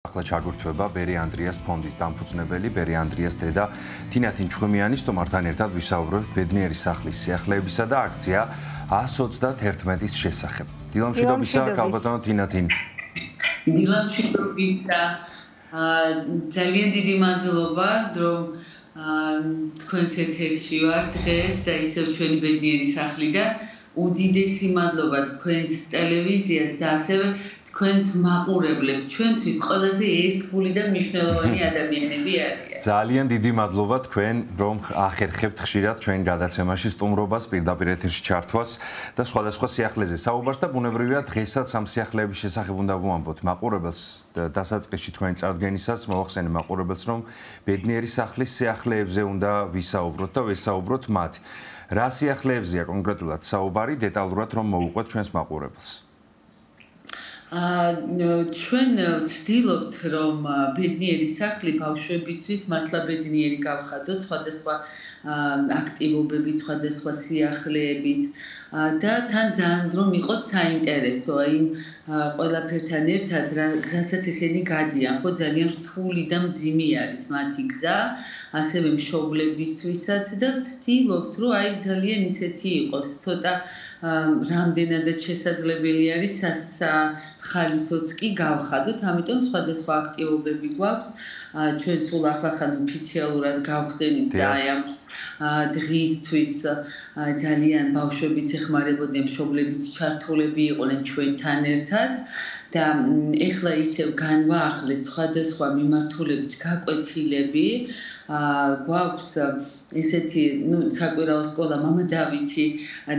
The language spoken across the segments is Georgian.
ახლა ჩაგურთვება ბერი ანდრიას ფონდის დამფუძნებელი ბერი ანდრიას დედა თინათინ ჩხუმიანის თომართან ერთად ვისაუბრებთ ბედნიერი სახლის სიახლეებისა და აქცია 131-ის შესახებ. დილამშვიდობისა, ქალბატონო თინათინ. დილამშვიდობისა. ძალიან დიდი მადლობა, რომ თქვენს ეთერში ვარ დღეს და ისევ ჩვენი ბედნიერი სახლი და უდიდესი მადლობა თქვენს ტელევიზიას და ასევე თქვენს მაყურებლებს, ჩვენთვის ყველაზე ერთგული და მნიშვნელოვანი ადამიანები არიან. ძალიან დიდი მადლობა თქვენ, რომ ახერხებთ ხშირად ჩვენ გადაცემაში სტუმრობას, პირდაპირ ეთერში ჩართვას და სხვადასხვა სიახლეზე საუბარს და ბუნებრივია დღესაც ამ სიახლეების შესახებ უნდა ვუამბოთ მაყურებელს დასაწყისში თქვენი წარდგენისას მოვახსენე მაყურებელს, რომ ბედნიერი სახლის სიახლეებზე უნდა ვისაუბროთ და ვესაუბროთ მათ. რა სიახლეებზეა კონკრეტულად საუბარი, დეტალურად რომ მოვუყვეთ ჩვენს მაყურებელს. ჩვენ ვცდილობთ, რომ ბედნიერი სახლი ბავშვებისთვის მართლა ბედნიერი გავხადოთ სხვადასხვა აქტივობებით, სხვადასხვა სიახლეებით და თან ძალიან რომ იყოს საინტერესო, იმ ყველაფერთან ერთად, რასაც ისინი გადიან, ხო ძალიან რთული და მძიმე არის მათი გზა, ასევე მშობლებისთვისაც და ვცდილობთ, რომ აი ძალიან ისეთი იყოს, ცოტა რამდენადაც შესაძლებელი არის ხალისოც კი გავხადოთ, ამიტომ სხვადასხვა აქტივობები გვაქვს. ჩვენ სულ ახლა ოფიციალურად გავხსენით და აი ამ დღისთვის ძალიან ბავშვებიც ეხმარებოდნენ, მშობლებიც ჩართულები იყვნენ ჩვენთან ერთად და ეხლა ისევ განვაახლეთ სხვადასხვა მიმართულებით გაკვეთილები. გვაქვს ესეთი, საკვირაო სკოლა მამა დავითი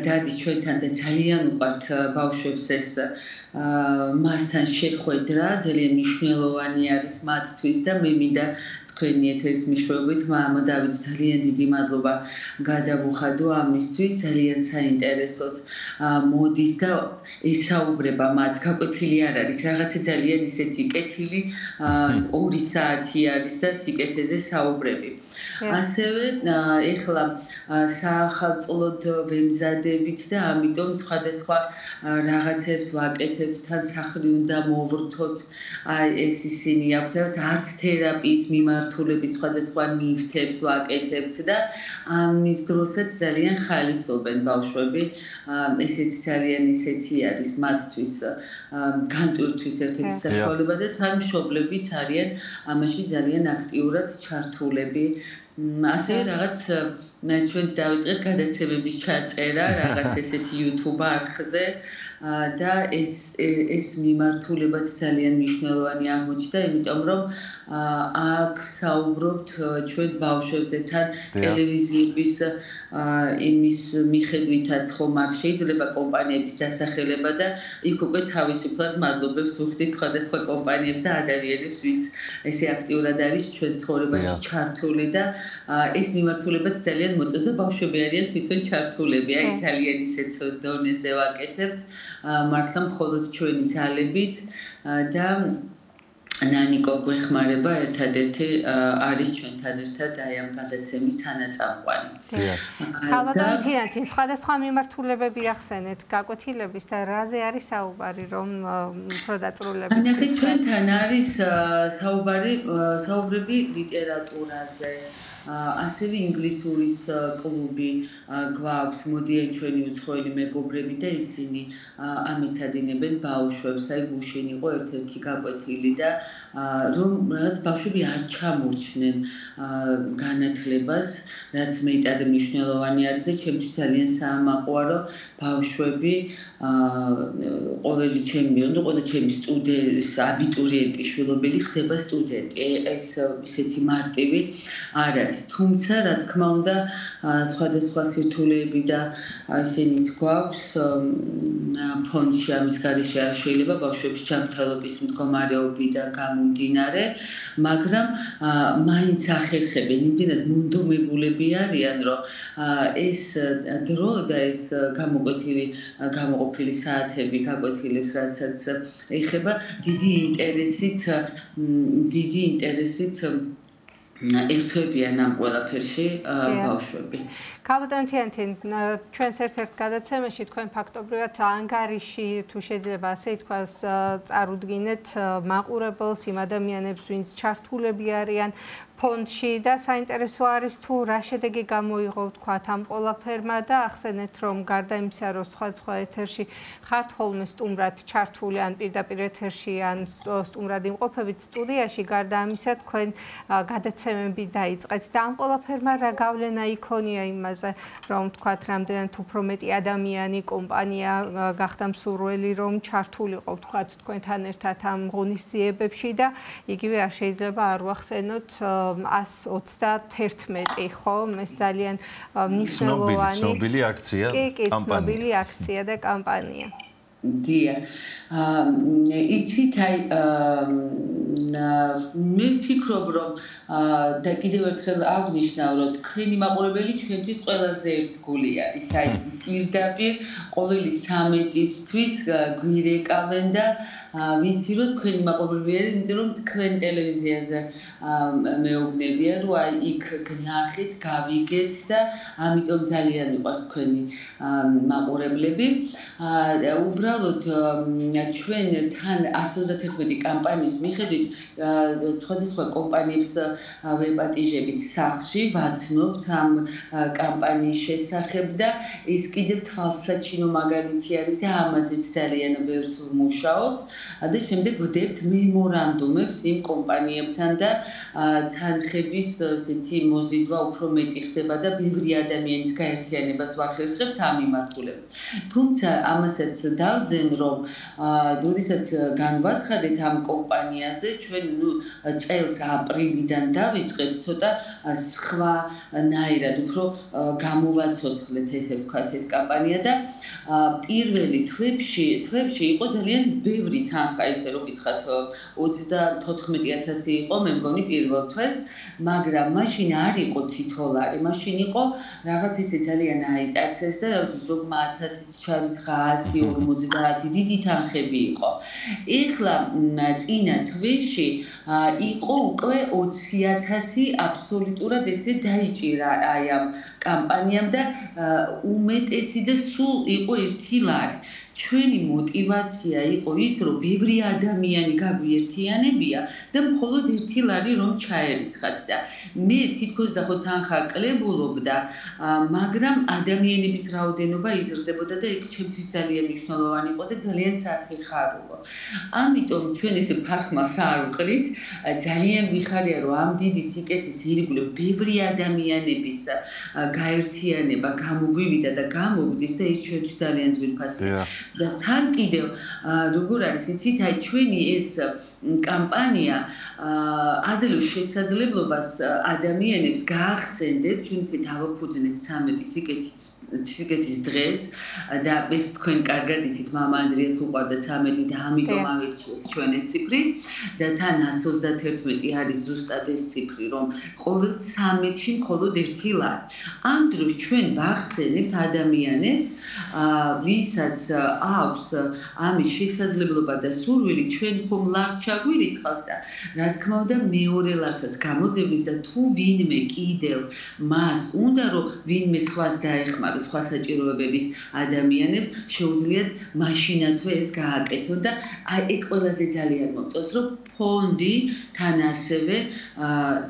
დადი ჩვენთან და ძალიან უყვართ ბავშვებს ეს მასთან შეხვედრა, ძალიან მნიშვნელოვანი არის მათთვის და მე მინდა თქვენი ეთერის მეშვეობით მამა დავითს ძალიან დიდი მადლობა გადავუხადო ამისთვის, ძალიან საინტერესოდ მოდის და ესაუბრება მათ, გაკვეთილი არ არის, რაღაცა ძალიან ისეთი კეთილი 2 საათი არის და სიკეთეზე საუბრები. ასევე ეხლა საახალწლოდ ვემზადებით და ამიტომ სხვადასხვა რაღაცებს ვაკეთებთ, თან სახლი უნდა მოვვრთოთ, აი ეს ისინი აქვთ არტ თერაპიის მიმართულებით სხვადასხვა ნივთებს ვაკეთებთ და ამის დროსაც ძალიან ხალისობენ ბავშვები, ესეც ძალიან ისეთი არის მათთვის განტვირთვის ერთ-ერთი საშუალება და თან მშობლებიც არიან ამაში ძალიან აქტიურად ჩართულები. ასევე რაღაც ჩვენ დავიწყეთ გადაცემების ჩაწერა, რაღაც ესეთი YouTube არხზე და ეს მიმართულებაც ძალიან მნიშვნელოვანი აღმოჩნდა, იმიტომ რომ აქ საუბრობთ ჩვენს ბავშვებზე თან ტელევიზიების იმის მიხედვითაც ხომ არ შეიძლება კომპანიების დასახელება და იქ უკვე თავისუფლად მადლობებს ვუხდით სხვადასხვა კომპანიებს და ადამიანებს, ვინც ესე აქტიურად არის ჩვენს ცხოვრებაში ჩართული და ეს მიმართულებაც ძალიან მოწოდა, ბავშვები არიან თვითონ ჩართულები, აი ძალიან ისეთ დონეზე ვაკეთებთ, მართლა მხოლოდ ჩვენი ძალებით და ნანიკო გვეხმარება ერთადერთი არის ჩვენთან ერთად აი ამ გადაცემის თანაწამყვანი. ქალბატონო თინათინ, სხვადასხვა მიმართულებები ახსენეთ გაკვეთილების და რაზე არის საუბარი, რომ უფრო დაწვრილებით? ნახეთ, ჩვენთან არის საუბრები ლიტერატურაზე. ასევე ინგლისურის კლუბი გვაქვს, მოდიან ჩვენი უცხოელი მეგობრები და ისინი ამისადინებენ ბავშვებს, აი გუშინ იყო ერთ-ერთი გაკვეთილი და რომ რაღაც ბავშვები არ ჩამორჩნენ განათლებას, რაც მეტად მნიშვნელოვანი არის და ჩემთვის ძალიან საამაყოა, რომ ბავშვები ყოველი ჩემი აბიტურიენტი შვილობილი ხდება სტუდენტი. ეს ისეთი მარტივი არ არის. თუმცა, რა თქმა უნდა, სხვადასხვა სირთულეები და ისინიც გვაქვს ფონდში ამის გარეშე არ შეიძლება ბავშვების ჯანმრთელობის მდგომარეობიდან გამომდინარე, მაგრამ მაინც ახერხებენ, იმდენად მონდომებულები არიან, რომ ეს დრო და ეს გამოყოფილი საათები გაკვეთილებს, რასაც ეხება დიდი ინტერესით ერთვებიან ამ ყველაფერში ბავშვები. ქალბატონთიანთინ ჩვენს ერთ-ერთ გადაცემაში თქვენ ფაქტობრივად ანგარიში თუ შეიძლება ასე ითქვას წარუდგინეთ მაყურებელს იმ ადამიანებს ვინც ჩართულები არიან ფონდში და საინტერესო არის თუ რა შედეგი გამოიღო ვთქვათ ამ ყველაფერმა და ახსენეთ რომ გარდა იმისა რომ სხვა ეთერში ხართ ხოლმე სტუმრად ჩართული ან პირდაპირ ეთერში ან სტუმრად იმყოფებით სტუდიაში გარდა ამისა თქვენ გადაცემები დაიწყეთ და ამ ყველაფერმა რა გავლენა იქონია იმაზე რომ ვთქვათ რამდენად უფრო მეტი ადამიანი კომპანია გახდა მსურველი რომ ჩართულიყო ვთქვათ თქვენთან ერთად ამ ღონისძიებებში და იგივე არ შეიძლება არ ვახსენოთ 121 ხო ეს ძალიან მნიშვნელოვანი ცნობილი აქცია კამპანია აქცია და კამპანია დია იცით აი მე ვფიქრობ რომ და კიდევ ერთხელ აღნიშნავ რომ თქვენი მაყურებელი ჩვენთვის ყველაზე ერთგულია ის აი პირდაპირ ყოველი 13-ისთვის გვირეკავენ და ვიცი რომ თქვენი მაყურებელი არის იმიტომ რომ თქვენ ტელევიზიაზე მეუბნებიან რომ აი იქ გნახეთ გავიგეთ და ამიტომ ძალიან მიყვარს თქვენი მაყურებლები უბრალოდ ჩვენ თან 131 კამპანიის მიხედვით სხვადასხვა კომპანიებს ვეპატიჟებით სახლში ვაცნობთ ამ კამპანიის შესახებ და ის კიდევ თვალსაჩინო მაგალითი არის და ამაზეც ძალიან ბევრს ვმუშაობთ და შემდეგ ვდებთ მემორანდუმებს იმ კომპანიებთან და თანხების ესეთი მოზიდვა უფრო მეტი ხდება და ბევრი ადამიანის გაერთიანებას ვახერხებთ ამ მიმართულებით. თუმცა ამასაც დავძენ რომ როდესაც განვაცხადეთ ამ კომპანიაზე ჩვენ წელს აპრილიდან დავიწყეთ ცოტა სხვანაირად უფრო გამოვაცოცხლეთ ესე ვთქვათ ეს კამპანია და პირველი თვეებში იყო ძალიან ბევრი თანხა ესე რომ გითხრათ 34000 იყო მე მგონი პირველ თვეს მაგრამ მაშინ არ იყო $10 მაშინ იყო რაღაც ისე ძალიან აიტაცეს და ზოგმა 1000-ის ჩარის 150 დიდი თანხები იყო ეხლა წინა თვეში იყო უკვე 20000 აბსოლუტურად ესე დაიჭირა აი ამ კამპანიამ და უმეტესი და სულ იყო $1 ჩვენი мотивация იყო ის რომ ბევრი ადამიანი გაგვიერთიანებია და მხოლოდ $1 რომ ჩაერიცხათ და მე თითქოს და ხო თანხა კლებულობდა მაგრამ ადამიანების რაოდენობა იზრდებოდა და იქ ჩემთვის ძალიან მნიშვნელოვანი იყო და ძალიან სასიხარულო ამიტომ ჩვენ ესე ფარხმას არ ვყრით ძალიან ვიხარია რომ ამ დიდი სიკეთის ირგვლივ ბევრი ადამიანების გაერთიანება გამოგვივიდა და გამოვდის და ის ჩვენთვის ძალიან ძვირფასია და თან კიდევ როგორ არის იცით აი ჩვენი ეს კამპანია ადრეულ შესაძლებლობას ადამიანებს გაახსენდეთ ჩვენ ისე დავაფუძნეთ 13 სიკეთის დღეს და ეს თქვენ კარგად იცით მამა ანდრიას უყვარდა 13 და ამიტომ ავირჩიეთ ჩვენ ეს ციფრი და თან 131 არის ზუსტად ეს ციფრი რომ ყოველ 13-ში მხოლოდ $1 ამ დროს ჩვენ ვახსენებთ ადამიანებს ვისაც აქვს ამის შესაძლებლობა და სურვილი ჩვენ ხომ ლარს ჩაგვირიცხავს და რა თქმა უნდა მეორე ლარსაც გამოძებნის და თუ ვინმე კიდევ მას უნდა რომ ვინმე სხვას დაეხმაროს სხვა საჭიროებების ადამიანებს შეუძლიათ მაშინათვე ეს გააკეთონ და აი ეგ ყველაზე ძალიან მომწონს რომ ფონდი თან ასევე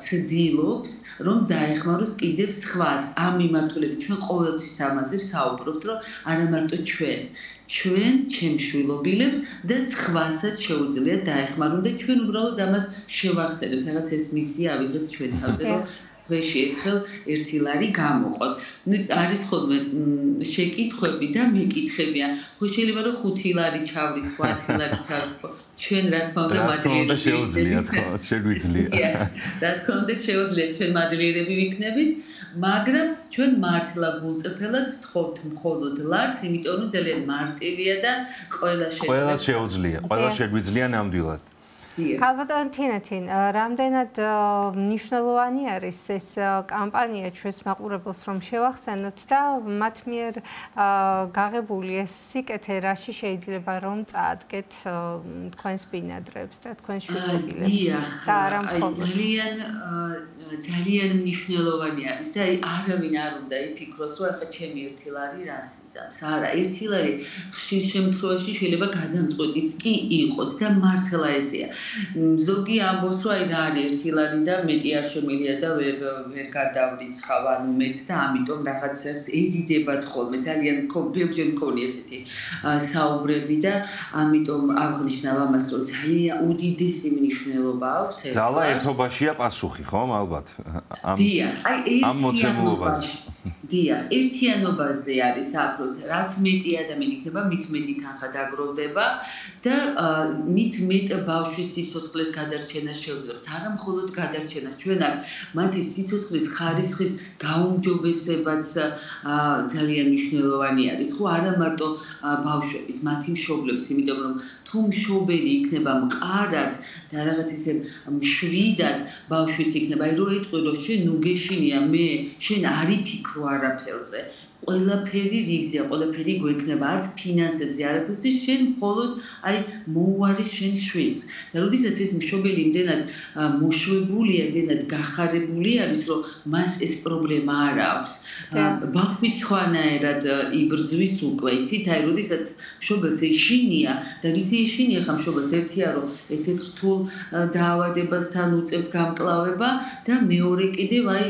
ცდილობს რომ დაეხმაროს კიდევ სხვას ამ მიმართულებით ჩვენ ყოველთვის ამაზე ვსაუბრობთ რომ არა მარტო ჩვენ ჩემშვილობილებს და სხვასაც შეუძლიათ დაეხმარონ და ჩვენ უბრალოდ ამას შევახსენებთ რაღაც ეს მისია ავიღეთ ჩვენ თავზე რომ თვეში ერთხელ $1 გამოყოთ. არის ხოლმე შეკითხვები და მიკითხებიან. ხო შეიძლება რომ $5 ჩავრის, $10 ჩავრის. ჩვენ რა თქმა უნდა მადლიერები შეუძლიათ ხო? შეგვიძლია. რა თქმა უნდა შეუძლიათ ჩვენ მადლიერები ვიქნებით, მაგრამ ჩვენ მართლა გულწრფელად ვთხოვთ მხოლოდ ლარს, იმიტომ რომ ძალიან მარტივია და ყველა შეუძლია. ყველა შეგვიძლია ნამდვილად. ალბათ თინათინ, რამდენად მნიშვნელოვანი არის ეს კამპანია ჩვენს მაყურებელს რომ შევახსენოთ და მათ მიერ გაღებული ეს სიკეთე რაში შეიძლება რომ წაადგეთ თქვენს ბინადრებს და თქვენს შვილობილებს და არა მხოლოდ ძალიან მნიშვნელოვანი არის და არავინ არ უნდა იფიქროს რომ ახლა ჩემი ერთი ლარი რას იზამს. არა, ერთი ლარი ხშირ შემთხვევაში შეიძლება გადამწყვეტიც კი იყოს და მართლა ესეა. ზოგი ამბობს რომ აი რა არის ერთი ლარი და მეტი არ შემიძლია და ვერ გადავრიცხავ ანუ მეც და ამიტომ რაღაცას ეზიდებათ ხოლმე ძალიან ბევრჯერ მქონია ესეთი საუბრები და ამიტომ აღნიშნავ ამას რომ ძალიან უდიდესი მნიშვნელობა აქვს ეს. ძალა ერთობაშია პასუხი ხომ ალბათ ამ მოცემულობაზე. დიახ, ერთიანობაზე არის აკროს, რაც მეტი ადამიანი იქნება, მით მეტი თანხა დაგროვდება და მით მეტ ბავშვის სიცოცხლის გადარჩენას შევძლებთ. არა მხოლოდ გადარჩენას, ჩვენ აქ მათი სიცოცხლის ხარისხის გაუმჯობესებაც ძალიან მნიშვნელოვანი არის. ხო, არა მარტო ბავშვების, მათი მშობლების, იმიტომ რომ თუ მშობელი იქნება მყარად და რაღაც ისე მშვიდად ბავშვიც იქნება, აი რო ეტყვი რომ შენ ნუ გეშინია მე, შენ არ იფიქრო არაფერზე. ყველაფერი რიგზეა, ყველაფერი გვექნება, არც ფინანსებზე, არაფერზე, შენ მხოლოდ აი მოუარი შენ შვილს. და როდესაც ეს მშობელი იმდენად მოშვებულია, იმდენად გახარებული არის, რომ მას ეს პრობლემა არ აქვს. ბავშვი სხვანაირად იბრძვის უკვე, იცით, აი როდესაც მშობელს ეშინია და რის ეშინია ხა მშობელს ერთია რომ ესეთ რთულ დაავადებასთან უწევთ გამკლავება და მეორე კიდევ აი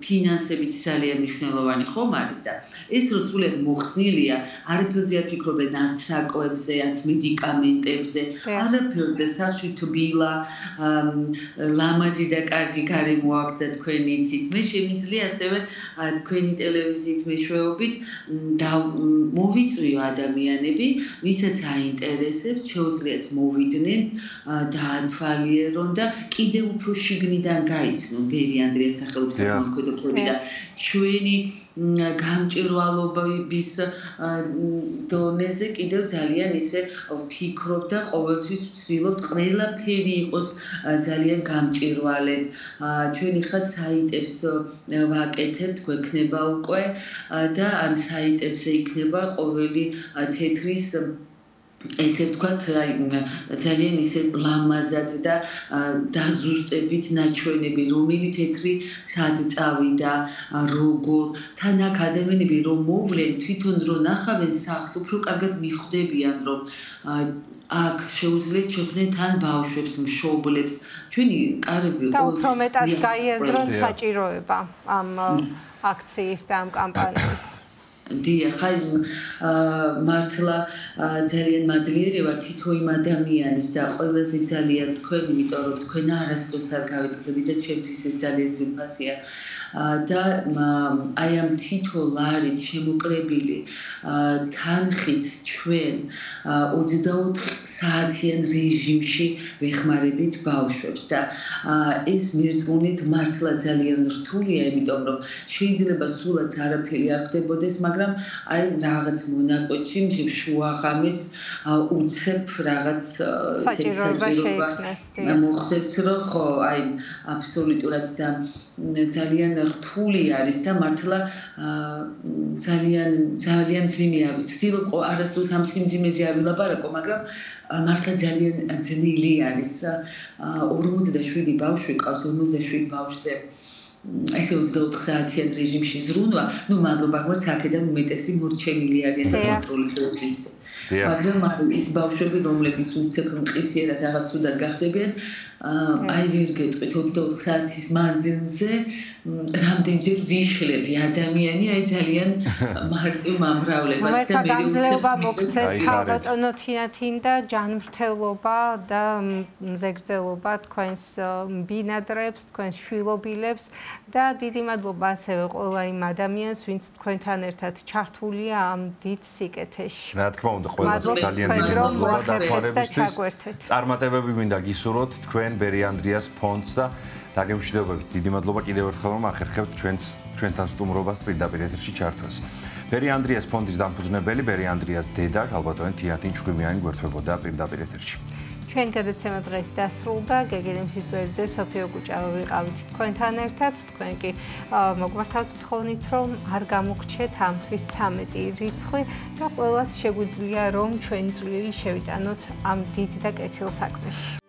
ფინანსებით ძალიან მნიშვნელოვანი ხომ არის და ეს რო სულად მოხსნილია არაფერზე აფიქრობენ არც საკვებზე, არც მედიკამენტებზე, არაფერზე საში თბილა, ლამაზი და კარგი გარემო აქვს და თქვენ იცით. მე შემიძლია ასევე თქვენი ტელევიზიით მეშვეობით და მოვიწვიო ადამიანები, ვისაც აინტერესებს, შეუძლიათ მოვიდნენ, დაათვალიერონ და კიდევ უფრო შიგნიდან გაიცნონ ბერი ანდრიას სახელობის სამოქმედოები და ჩვენი გამჭირვალობის დონეზე კიდევ ძალიან ისე ვფიქრობ და ყოველთვის ვცდილობ ყველაფერი იყოს ძალიან გამჭირვალედ. ჩვენი ხა საიტებს ვაკეთებთ, გვექნება უკვე და ამ საიტებზე იქნება ყოველი თეთრის ესე ვთქვათ, აი ძალიან ისე ლამაზად და დაზუსტებით ნაჩვენები, რომელი თეთრი სად წავიდა, როგორ, თან აქ ადამიანები რომ მოვლენ, თვითონ რომ ნახავენ სახლს, უფრო კარგად მიხვდებიან, რომ აქ შეუძლიათ შეხვდნენ თან ბავშვებს, მშობლებს, ჩვენი კარები და უფრო მეტად გაიაზრონ საჭიროება ამ აქციის და ამ კამპანიის. დიახ, აი მართლა ძალიან მადლიერი ვარ თითო იმ ადამიანის და ყველაზე ძალიან თქვენ, იმიტომ რომ თქვენ არასდროს არ გავიწყდებით და ჩემთვის ეს ძალიან ძვირფასია. და აი ამ თითო ლარით შემოკრებილი თანხით ჩვენ 24 საათიან რეჟიმში ვეხმარებით ბავშვებს და ეს მერწმუნით მართლა ძალიან რთულია, იმიტომ რომ შეიძლება სულაც არაფერი არ ხდებოდეს, მაგრამ აი რაღაც მონაკვეთში შუაღამეს უცებ რაღაც საჭიროება მოხდეს, რომ ხო, აი აბსოლუტურად და ძალიან რთული არის და მართლა ძალიან ძიმეა. ვცდილობ არასდროს ამ სიმძიმეზე არ ვილაპარაკო, მაგრამ მართლა ძალიან ძნელი არის. 47 ბავშვი ყავს, 47 ბავშვზე ესე 24 საათიან რეჟიმში ზრუნვა, ну მადლობა გმართ, აქედან უმეტესი მორჩენილი არიან და კონტროლის რეჟიმზე. მაგრამ ის ბავშვები, რომლებიც უცებ მყისიერად რაღაც ცუდად გახდებიან, აი ვერ გეტყვით 24 საათის მანძილზე რამდენჯერ ვიშლები ადამიანი, აი ძალიან მარტივ მომრავლებას და მე გამძლეობა მოგცეთ ქალბატონო თინათინ და ჯანმრთელობა და მზეგრძელობა თქვენს ბინადრებს, თქვენს შვილობილებს და დიდი მადლობა ასევე ყველა იმ ადამიანს, ვინც თქვენთან ერთად ჩართულია ამ დიდ სიკეთეში. რა თქმა უნდა, ყველას ძალიან დიდი მადლობა დახმარებისთვის. წარმატებები მინდა გისურვოთ თქვენ ბერი ანდრიას ფონდს და დაგემშვიდობებით. დიდი მადლობა კიდევ ერთხელ რომ ახერხებთ ჩვენთან სტუმრობას პირდაპირ ეთერში ჩართვას. ბერი ანდრიას ფონდის დამფუძნებელი, ბერი ანდრიას დედა, ქალბატონი თინათინ ჩხვიმიანი გვერდებოდა პირდაპირ ეთერში. ჩვენი გადაცემა დღეს დასრულდა. გეგენა მშიძველიძე, სოფიო გუჭავა ვიყავით თქვენთან ერთად. თქვენ კი მოგვართავთ თხოვნით, რომ არ გამოგრჩეთ ამთვის 13 რიცხვი და ყველას შეგვიძლია რომ ჩვენი წვლილი შევიტანოთ ამ დიდ და კეთილ საქმეში.